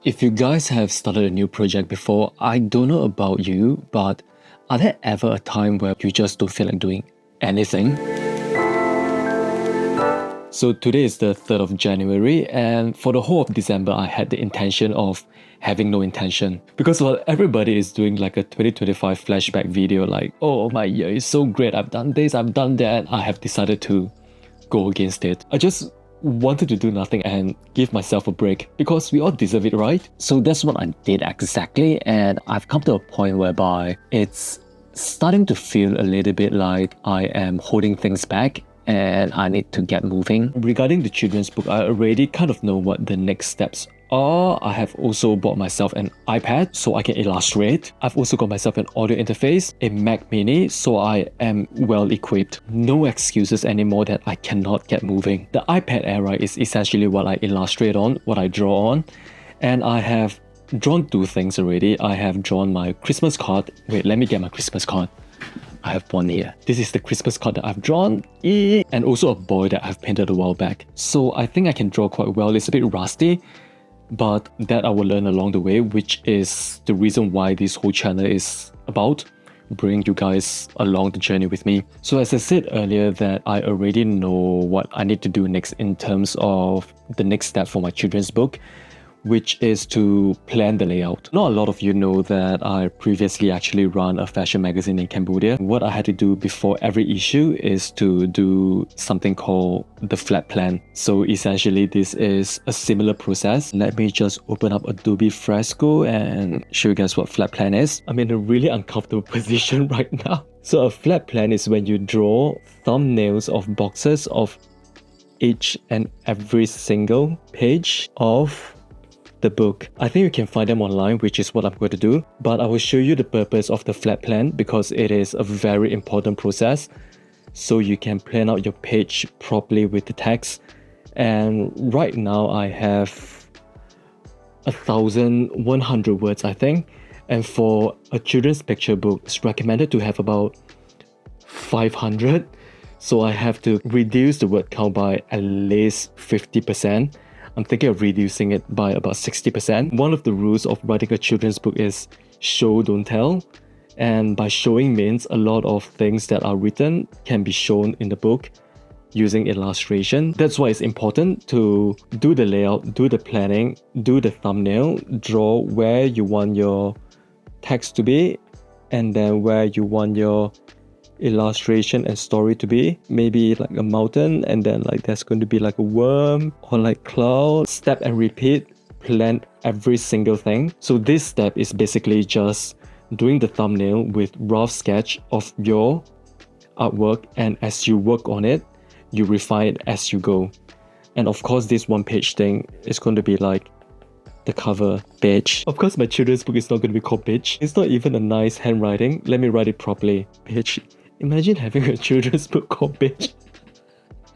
If you guys have started a new project before, I don't know about you, but are there ever a time where you just don't feel like doing anything? So today is the 3rd of January, and for the whole of December, I had the intention of having no intention. Because while everybody is doing like a 2025 flashback video like, oh my year is so great, I've done this, I've done that, I have decided to go against it. I just wanted to do nothing and give myself a break because we all deserve it, right? So that's what I did exactly, and I've come to a point whereby it's starting to feel a little bit like I am holding things back and I need to get moving. Regarding the children's book, I already kind of know what the next steps are. I have also bought myself an iPad so I can illustrate. I've also got myself an audio interface, a Mac Mini, so I am well equipped. No excuses anymore that I cannot get moving. The iPad era is essentially what I illustrate on, what I draw on, and I have drawn two things already. I have drawn my Christmas card. Wait, let me get my Christmas card. I have one here. This is the Christmas card that I've drawn, and also a boy that I've painted a while back. So I think I can draw quite well. It's a bit rusty, but that I will learn along the way, which is the reason why this whole channel is about, bring you guys along the journey with me. So as I said earlier, that I already know what I need to do next in terms of the next step for my children's book, which is to plan the layout. Not a lot of you know that I previously actually run a fashion magazine in Cambodia. What I had to do before every issue is to do something called the flat plan. So essentially this is a similar process. Let me just open up Adobe Fresco and show you guys what flat plan is. I'm in a really uncomfortable position right now. So a flat plan is when you draw thumbnails of boxes of each and every single page of the book. I think you can find them online, which is what I'm going to do, but I will show you the purpose of the flat plan because it is a very important process so you can plan out your page properly with the text. And right now I have 1,100 words, I think, and for a children's picture book it's recommended to have about 500, so I have to reduce the word count by at least 50%. I'm thinking of reducing it by about 60%. One of the rules of writing a children's book is show, don't tell. And by showing means a lot of things that are written can be shown in the book using illustration. That's why it's important to do the layout, do the planning, do the thumbnail, draw where you want your text to be, and then where you want your illustration and story to be. Maybe like a mountain, and then like there's going to be like a worm or like cloud. Step and repeat, plan every single thing. So this step is basically just doing the thumbnail with rough sketch of your artwork, and as you work on it you refine it as you go. And of course this one page thing is going to be like the cover page. Of course my children's book is not going to be called Bitch. It's not even a nice handwriting. Let me write it properly. Bitch. Imagine having a children's book called Bitch.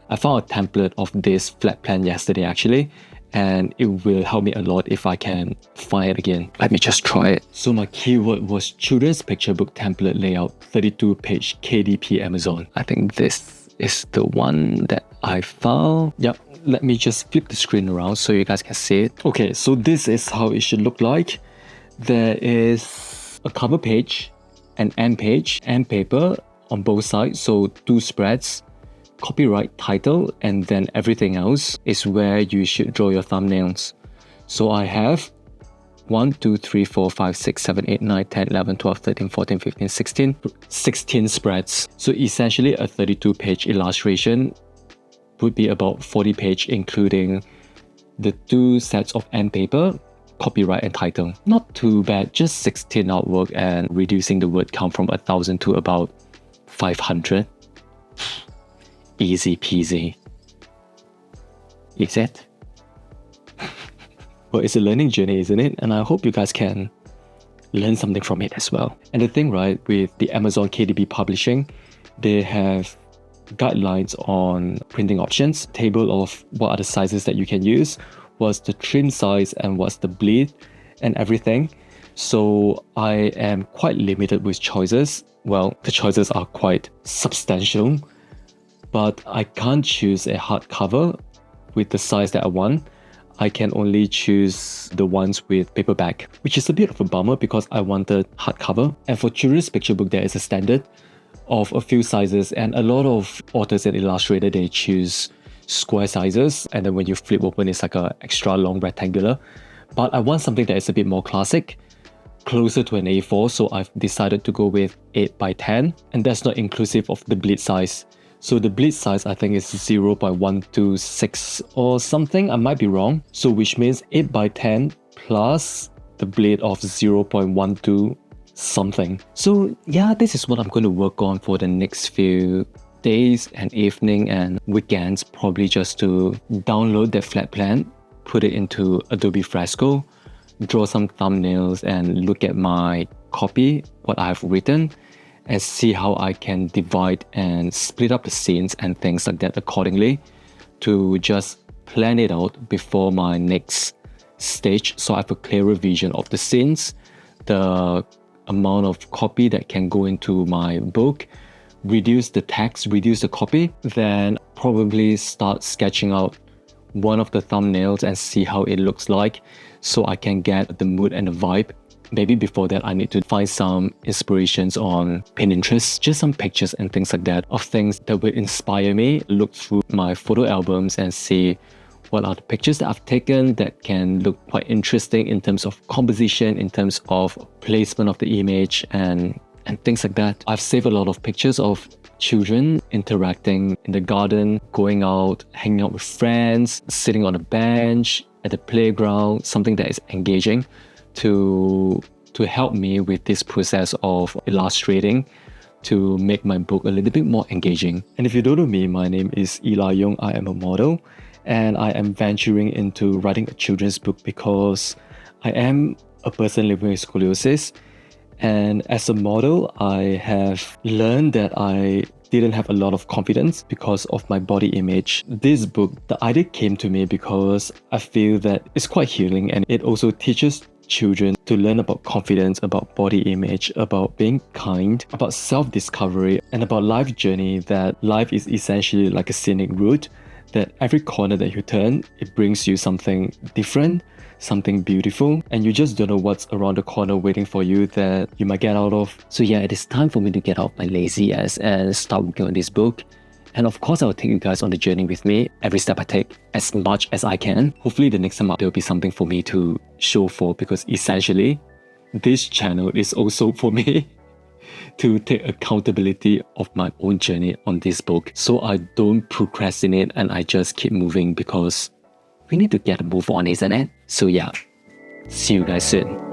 I found a template of this flat plan yesterday actually, and it will help me a lot if I can find it again. Let me just try it. So my keyword was children's picture book template layout, 32 page KDP Amazon. I think this is the one that I found. Yep. Let me just flip the screen around so you guys can see it. Okay, so this is how it should look like. There is a cover page, an end page, and paper on both sides, so two spreads, copyright, title, and then everything else is where you should draw your thumbnails. So I have 1, 2, 3, 4, 5, 6, 7, 8, 9, 10, 11, 12, 13, 14, 15, 16 spreads. So essentially a 32 page illustration would be about 40 page, including the two sets of end paper, copyright and title. Not too bad, just 16 artwork and reducing the word count from 1,000 to about 500. Easy peasy. Is it? Well, it's a learning journey, isn't it? And I hope you guys can learn something from it as well. And the thing, right, with the Amazon KDP publishing, they have guidelines on printing options, table of what are the sizes that you can use, what's the trim size and what's the bleed and everything. So I am quite limited with choices. Well, the choices are quite substantial, but I can't choose a hardcover with the size that I want. I can only choose the ones with paperback, which is a bit of a bummer because I wanted hardcover. And for children's picture book, there is a standard of a few sizes, and a lot of authors and illustrators, they choose square sizes, and then when you flip open, it's like a extra long rectangular. But I want something that is a bit more classic, closer to an A4, so I've decided to go with 8 by 10, and that's not inclusive of the bleed size. So the bleed size I think is 0.126 or something, I might be wrong. So which means 8 by 10 plus the bleed of 0.12 something. So yeah, this is what I'm going to work on for the next few days and evening and weekends, probably just to download that flat plan, put it into Adobe Fresco, draw some thumbnails and look at my copy, what I've written, and see how I can divide and split up the scenes and things like that accordingly to just plan it out before my next stage, so I have a clearer vision of the scenes, the amount of copy that can go into my book, reduce the text, reduce the copy, then probably start sketching out one of the thumbnails and see how it looks like so I can get the mood and the vibe. Maybe before that, I need to find some inspirations on Pinterest, just some pictures and things like that of things that will inspire me. Look through my photo albums and see what are the pictures that I've taken that can look quite interesting in terms of composition, in terms of placement of the image and things like that. I've saved a lot of pictures of children interacting in the garden, going out, hanging out with friends, sitting on a bench, at the playground, something that is engaging to help me with this process of illustrating to make my book a little bit more engaging. And if you don't know me, my name is Eli Yeung. I am a model and I am venturing into writing a children's book because I am a person living with scoliosis. And as a model, I have learned that I didn't have a lot of confidence because of my body image. This book, the idea came to me because I feel that it's quite healing and it also teaches children to learn about confidence, about body image, about being kind, about self-discovery, and about life journey, that life is essentially like a scenic route, that every corner that you turn, it brings you something different, something beautiful, and you just don't know what's around the corner waiting for you that you might get out of. So yeah, it is time for me to get out of my lazy ass and start working on this book. And of course, I'll take you guys on the journey with me every step I take, as much as I can. Hopefully the next time up, there'll be something for me to show for, because essentially, this channel is also for me to take accountability of my own journey on this book, so I don't procrastinate and I just keep moving, because we need to get a move on, isn't it? So yeah, see you guys soon.